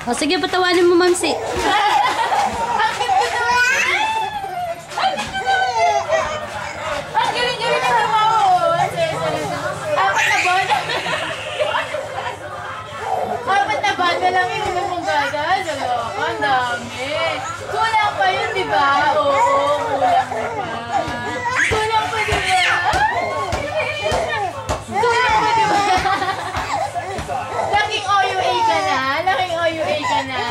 O sige, patawanin mo, Mamsi. Ang galing-galing na tumawa. Apat na buwan. Apat na buwan na lang yung mong gada. Ang dami. Kulang pa yun, di ba? Oo, kulang pa. Kulang pa, di ba? Kulang pa, di ba? Laking OUA ka na. Laking OUA ka na.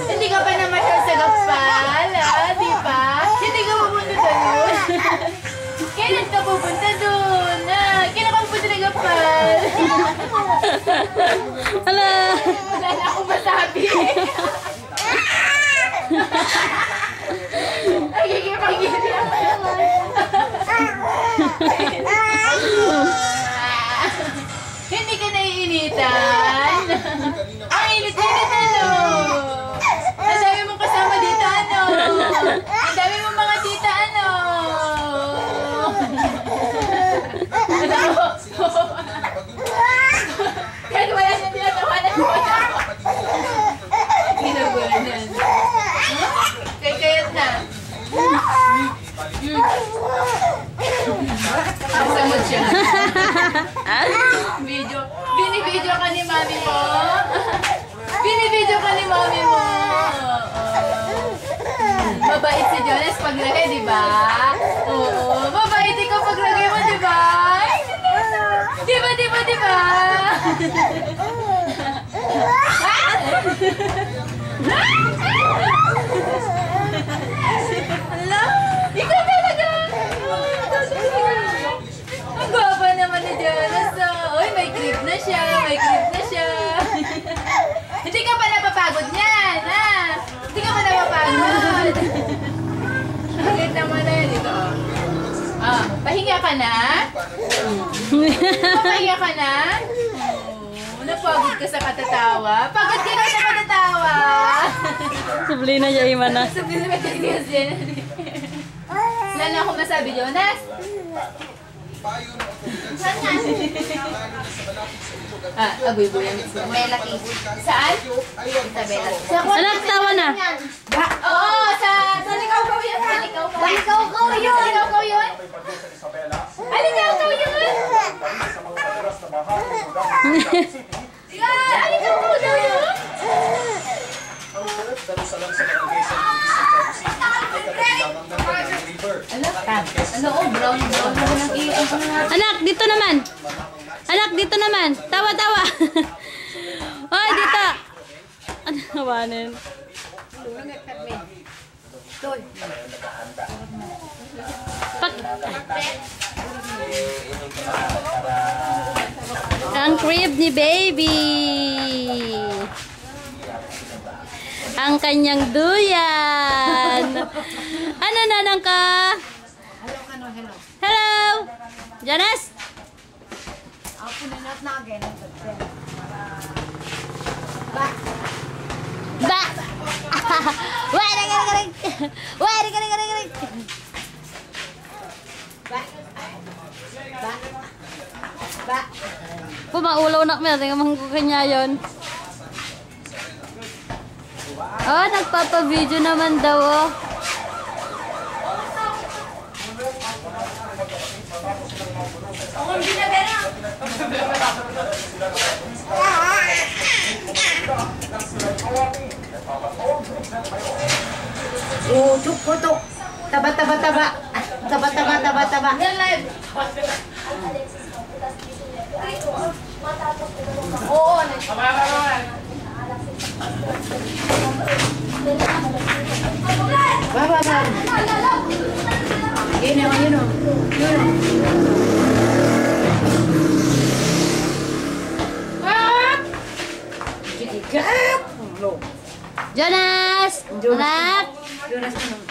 Hindi ka pa naman sa Gapal, di ba? Hindi ka pupunta doon. Kailan ka pupunta doon? Kailan ka pupunta ng Gapal? Hala! Wala na akong masabi. Nagigipag-gili ako naman. Hindi ka naiinitan? Ang init-init ano? Ang dami mong kasama dito ano? Ang dami mong mga tita ano? Kahit wala siya tinatawanan mo. Ginagulan. Kayat na. Kasamot siya. Video. Binibidyo ka ni mami mo. Binibidyo ka ni mami mo. Mabait si Jonas paglagay, di ba? Oo. Mabait ikaw paglagay mo, di ba? Di ba, di ba, di ba? Hala? Ikaw talaga! Ang gwapa naman ni Jonas. Uy, may clip na siya. May clip na siya. Hindi ka pa napapagod niyan, ha? Hindi ka pa napapagod. Bakit naman na yan ito? Pahinga ka na? Pahinga ka na? Napagod ka sa katatawa? Pagod ka na sa katatawa? Subli na siya, Imana. Subli na ba siya yan? Wala na akong masabi, Jonas? Saan nga? Agoy po yan. Bella Cave. Saan? Sa Bella Cave. Anak, tawa na. Oo, sa Likaw-Kaw yun. Sa Likaw-Kaw yun. Likaw-Kaw yun? Alin Likaw-Kaw yun? Likaw-Kaw daw yun? Anak, dito naman. Anak, dito naman. Tawa, tawa. Hoy, dito. Ano nawanin? Ang crib ni baby. Ang kanyang duyan. Ano nanang ka? Hello. Jonas? Ba. Wait, galing. Wait, galing. Ba. Pumaulaw na kami. Tingnan mo kung kanya yun. Oh, nagpapa-video naman daw, oh. Oh, tuk. Taba. Yan live. Oo, Baba. Yun o. Jonas! Anak!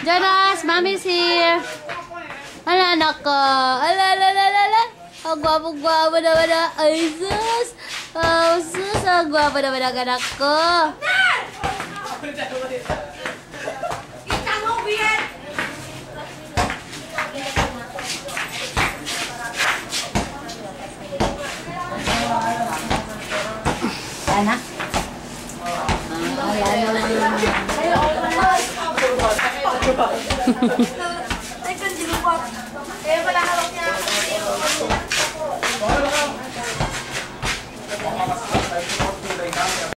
Jonas, mommy's here! Hala, anak ko! Ala! Ang gwapo naman na! Ay, sus! Oh, sus! Ang gwapo naman ang anak ko! Anak? Kaya pala